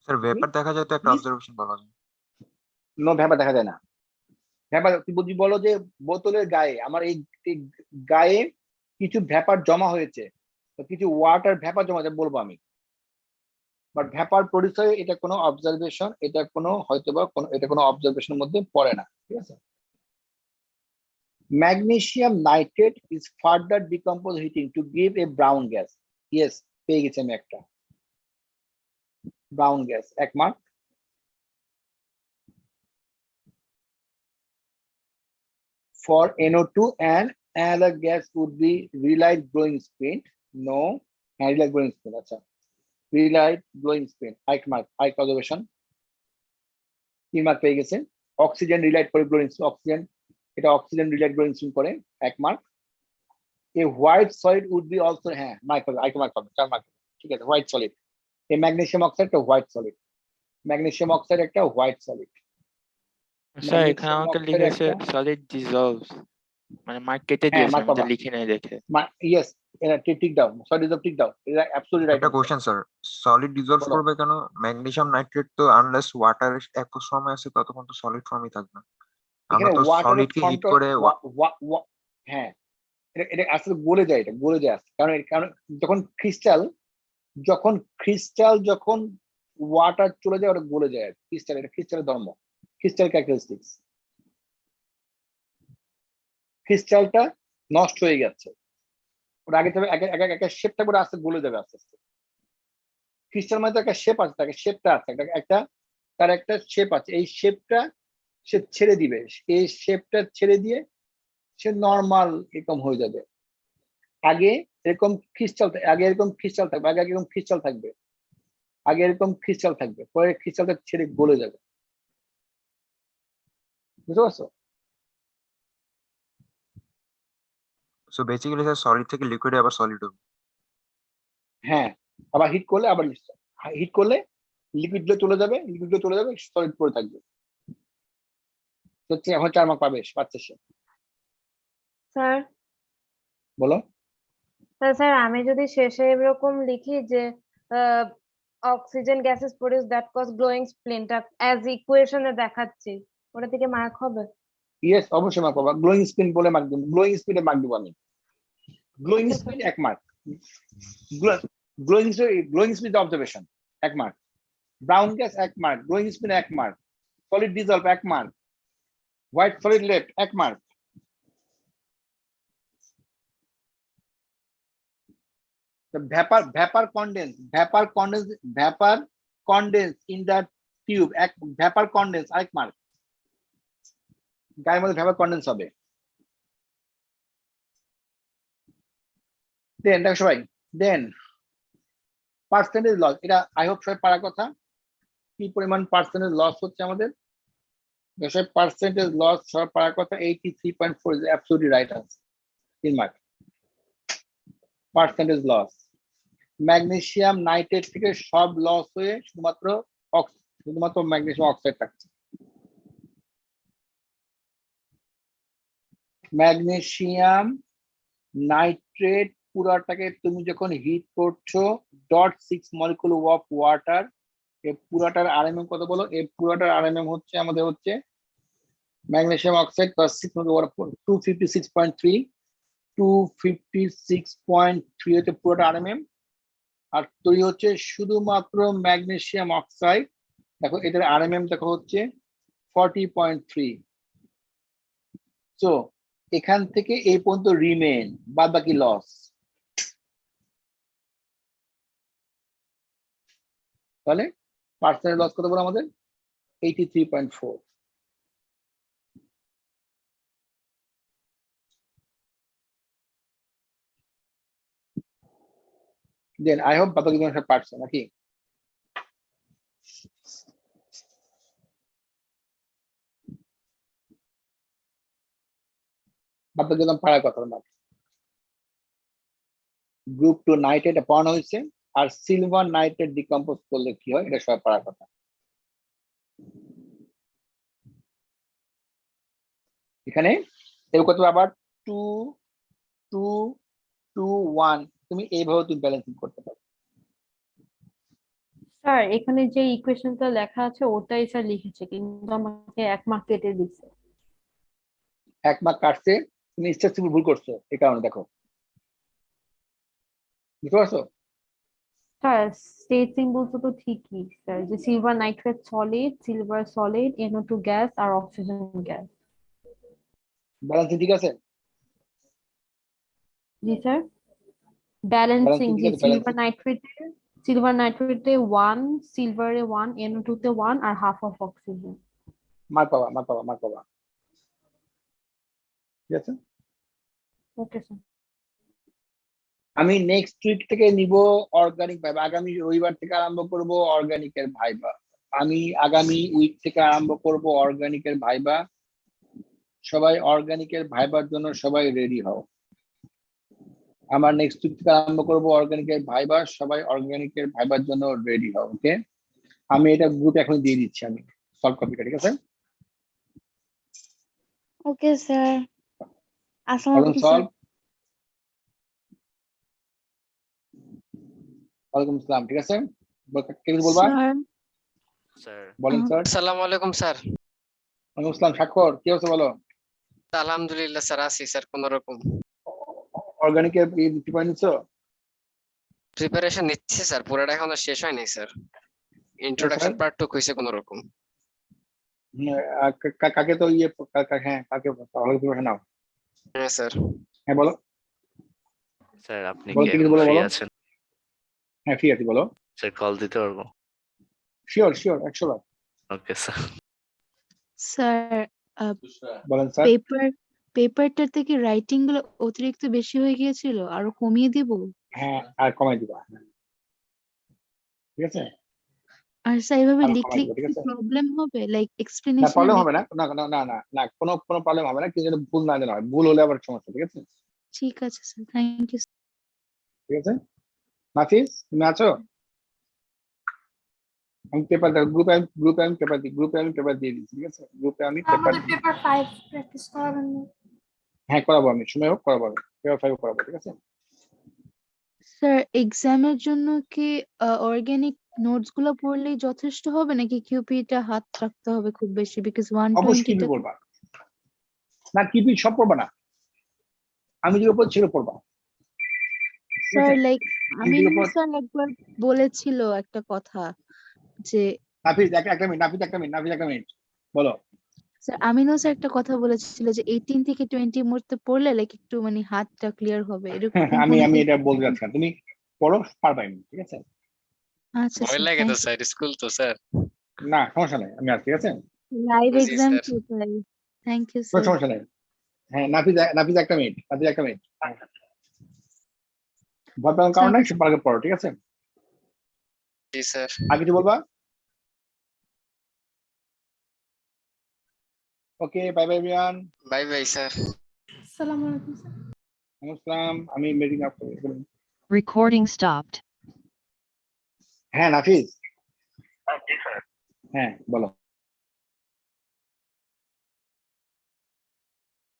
sir vapour দেখা যায় তো একটা Please- অবজারভেশন বলা যায়। নো ভ্যাপার দেখা যায় না। ভ্যাপার তুমি বলো যে বোতলের গায়ে আমার এই গায়ে কিছু ভ্যাপার জমা হয়েছে, তো কিছু ওয়াটার ভ্যাপার জমা হয়েছে বলবো আমি, বাট ভ্যাপার প্রডিউস হয়, এটা কোনো অবজারভেশন, এটা কোনো হয়তোবা কোনো, এটা কোনো অবজারভেশনের মধ্যে পড়ে না। ঠিক আছে। Magnesium nitrate is further decompose heating to give a brown gas. Yes, পেয়ে গেছি আমি একটা brown gas, 1 mark. For NO2 and another gas would be relight glowing spin. No, relight glowing spin. আচ্ছা, relight glowing spin, 1 mark, 1 observation, 3 mark পেয়ে গেছেন। Oxygen relight করে glowing, oxygen, এটা oxygen relight glowing spin করে, 1 mark. A white solid would be also, হ্যাঁ mark হবে, 1 mark হবে, 4 mark. ঠিক আছে, হোয়াইট সলিড, এই ম্যাগনেসিয়াম অক্সাইড একটা হোয়াইট সলিড, ম্যাগনেসিয়াম অক্সাইড একটা হোয়াইট সলিড। স্যার এখানে Magnesium আমাকে oxide লিখেছে একটা- সলিড ডিজলভস, মানে মার্ক কেটে হ্যাঁ, দিয়েছে, mark আমাদের পাবা। লিখে নাই দেখে। ইয়েস, এটা টিক দাও, সরি টিক দাও, এটা অ্যাবসলিউটলি রাইট। একটা কোশ্চেন স্যার, সলিড ডিজলভ বলো। করবে কেন? ম্যাগনেসিয়াম নাইট্রেট তো আনলেস ওয়াটার এক সময় আছে ততক্ষণ তো সলিড ফর্মই থাকবে। আমরা এখানে তো ওয়াটারের সলিডকে হিট ফর্মটা, করে হ্যাঁ, এটা আসলে গলে যায়, এটা গলে যায় আসলে। কারণ যখন ক্রিস্টাল যখন ওয়াটার চলে যায়, ওটা গলে যায়। ক্রিস্টাল, এটা ক্রিস্টালের ধর্ম, ক্রিস্টাল ক্যারেক্টারিস্টিক্স। ক্রিস্টালটা নষ্ট হয়ে গেছে, ওটা আগে থেকে একটা শেপটা করে আস্তে গলে যাবে আস্তে আস্তে। ক্রিস্টাল মানে তো একটা শেপ আছে, তাকে শেপটা আছে, একটা তার একটা শেপ আছে, এই শেপটা সে ছেড়ে দিবে, এই শেপটা ছেড়ে দিয়ে সে নর্মাল এরকম হয়ে যাবে। আগে এরকম ক্রিস্টাল, আগে এরকম ক্রিস্টাল থাকবে, আগে এরকম ক্রিস্টাল থাকবে, আগে এরকম ক্রিস্টাল থাকবে, পরে ক্রিস্টালটা ছেড়ে গলে যাবে। বুঝতে পারছো? সো বেসিক্যালি স্যার সলিড থেকে লিকুইডে আবার সলিড হবে। হ্যাঁ, আবার হিট করলে লিকুইড চলে যাবে, সলিড পড়ে থাকবে। হচ্ছে এখন 4 মার্ক পাচ্ছে সে। স্যার বলো। স্যার আমি যদি শেষে এরকম লিখি যে oxygen gases produce that cause glowing স্প্লিনটা অ্যাজ ইকুয়েশনে দেখাচ্ছি, ওটা থেকে মার্ক হবে? ইয়েস, অবশ্যই মার্ক পাবা। গ্লোয়িং স্পিন বলে মার্ক দেবো, গ্লোয়িং স্পিনে মার্ক দেবো আমি। Glowing spin 1 mark, glowing spin observation 1 mark, brown gas 1 mark, glowing spin 1 mark, solid dissolved 1 mark, white solid left 1 mark. Vapour condense in the tube, vapour condense 1 mark, গায়ের মধ্যে vapour condense হবে। দেন দেখো সবাই, দেন percentage loss, এটা I hope সবাই পারার কথা। কি পরিমাণ পার্সেন্টেজ লস হচ্ছে আমাদের, পার্সেন্টেজ লস সবাই পারার কথা। 83.4 is absolutely right answer, 3 mark. Percentage loss, magnesium nitrate থেকে সব লস হয়ে শুধুমাত্র ম্যাগনেসিয়াম অক্সাইড থাকছে। ম্যাগনেসিয়াম নাইট্রেট পুরাটাকে তুমি যখন হিট করছো, 0.6 মলিকুল অফ ওয়াটার, এই পুরাটার আরএমএম কত বলো? এই পুরাটার আরএমএম হচ্ছে আমাদের হচ্ছে magnesium oxide plus 6 molecule water, 256.3, 256.3 হচ্ছে পুরোটা আরএমএম। আর তৈরি হচ্ছে শুধুমাত্র ম্যাগনেসিয়াম অক্সাইড, দেখো এটার আরএমএম দেখো হচ্ছে 40.3। সো এখান থেকে এই পর্যন্ত রিমেন, বাদ বাকি লস। তাহলে পার্সেন্টেজ লস কত বলো আমাদের? 83.4। দেন আই হোপ বাকি সব পারছো নাকি? বাকি পারার কথা না। গ্রুপ 2 নাইট্রেট পড়ানো হয়েছে, আর সিলভার নাইট্রেট ডিকম্পোজ করলে কি হয় এটা সবাই পড়ার কথা। এখানে এর কত আবার 2 2 2 1 তুমি এইভাবে তুমি ব্যালেন্সিং করতে পারো। স্যার এখানে যে ইকুয়েশনটা লেখা আছে ওটাই স্যার লিখেছে, কিন্তু আমাকে 1 মার্ক কেটে দিচ্ছে। 1 মার্ক কাটছে, তুমি স্টেপ ভুল করছো এই কারণে দেখো, বুঝতে পারছো? স্যার স্টেট সিম্বল তো ঠিকই স্যার, যে silver nitrate solid, silver solid, NO2 gas আর অক্সিজেন গ্যাস। ব্যালেন্সিং ঠিক আছে? জি স্যার, ব্যালেন্সিং ঠিক যে আছে, ব্যালেন্সিং। সিলভার নাইট্রেটে 1, সিলভারে 1, NO2 তে 1 আর হাফ অফ অক্সিজেন। মার্ক পাবা, মার্ক পাবা, মার্ক পাবা। ঠিক আছে, ওকে স্যার। আমি নেক্সট উইক থেকে নিব অর্গানিক ভাইবা, আগামী রবিবার থেকে আরম্ভ করব অর্গানিকের ভাইবা। আমি আগামী উইক থেকে আরম্ভ করব অর্গানিকের ভাইবা। সবাই অর্গানিকের ভাইবার জন্য সবাই রেডি হও। আমার নেক্সট উইক থেকে আরম্ভ করব অর্গানিকের ভাইবা, সবাই অর্গানিকের ভাইবার জন্য রেডি হও। ওকে, আমি এটা গ্রুপ এখন দিয়ে দিচ্ছি, আমি সলভ কপিটা। ঠিক আছে, Okay, sir. Assalamu alaikum, sir. Solve. ওয়ালাইকুম আসসালাম। ঠিক আছে, কে কিছু বলবা? স্যার স্যার বলেন স্যার। আসসালামু আলাইকুম স্যার। ওয়ালাইকুম আসসালাম। স্বাক্ষর, কি হচ্ছে বলো? আলহামদুলিল্লাহ স্যার, আছি স্যার কোন রকম। অর্গানিকের প্রিপারেশন নিচ্ছো? প্রিপারেশন নিচ্ছি স্যার, পুরোটা এখনো শেষ হয়নি স্যার। ইন্ট্রোডাকশন পার্ট টুক হইছে কোন রকম। কাকে তো ইয়ে হ্যাঁ, কাকে প্রিপারেশন নাও? হ্যাঁ স্যার। হ্যাঁ বলো। স্যার আপনি বলো, কি কি কিছু এখন বলো, ফ্রি বলো। আছেন? হ্যাঁ ফ্রি আছি, বলো। স্যার কল দিতে পারবো? শিওর শিওর, 100 বার। Okay sir. স্যার বলেন স্যার। পেপারটা থেকে রাইটিং গুলো অতিরিক্ত বেশি হয়ে গিয়েছিল, আরো কমিয়ে দিব? হ্যাঁ, আর কমাই দিবা। ঠিক আছে, আর স্যার এভাবে আরো কমাই লিখলে দিবা। ঠিক কি আছে, প্রবলেম হবে, লাইক না এক্সপ্লেনেশন প্রবলেম হবে না, না না না না না, কোনো কোনো প্রবলেম হবে না, কিন্তু যেন ভুল না যেন হয়, ভুল হলে আবার সমস্যা। ঠিক আছে, ঠিক আছে স্যার, থ্যাংক ইউ। ঠিক আছে। নাফিস তুমি আছো? আমি পেপার গ্রুপে আমি পেপার দিয়ে দিচ্ছি। ঠিক আছে, গ্রুপে আমি পেপার। আমাদের পেপার 5 প্র্যাকটিস করাবেন না? হ্যাঁ করাবো, আমি সময় হোক করাবো, আমি পেপার 5 করাবো। ঠিক আছে, স্যার এক্সামের জন্য কি অর্গানিক নোটস গুলো পড়লেই যথেষ্ট হবে, নাকি কিউপিটা হাত রাখতে হবে খুব বেশি, বিকজ অবশ্যই 120 কিপি টা? পড়বা না, কিপি সব পড়বা না, আমি যেগুলো পড়ছি সেগুলো পড়বা। স্যার লাইক আমি আমিন যেগুলো স্যার একবার বলেছিল একটা কথা, যে নাফিস একটা মিনিট, নাফিস একটা মিনিট বলো। স্যার আমিনও স্যার একটা কথা বলেছিল যে 18 থেকে 20 মধ্যে পড়লে লাইক একটু মানে হাতটা ক্লিয়ার হবে, এরকম আমি কোনো আমি কি? এটা বলতে চাচ্ছি না, তুমি পড়ো, পারবা এমনি। ঠিক আছে, আচ্ছা ভয় স্যার, লাগে তো থ্যাংক স্যার, স্কুল তো স্যার। না সমস্যা নেই, আমি আছি। ঠিক আছে, ইউ। লাইভ বুঝি এক্সাম স্যার। তো তাই। থ্যাংক ইউ কোনো স্যার। সমস্যা নেই। হ্যাঁ নাফিস একটা মিনিট, ভয় পাওয়ার কারণ নাই, সব আগে পড়ো। ঠিক আছে, জি স্যার। আর কিছু বলবা? Okay, bye bye everyone. Bye bye sir. আসসালামু আলাইকুম স্যার। নমস্কার, আমি মিটিং আপ করি। Recording stopped. হ্যাঁ নাফিস, হ্যাঁ বলো।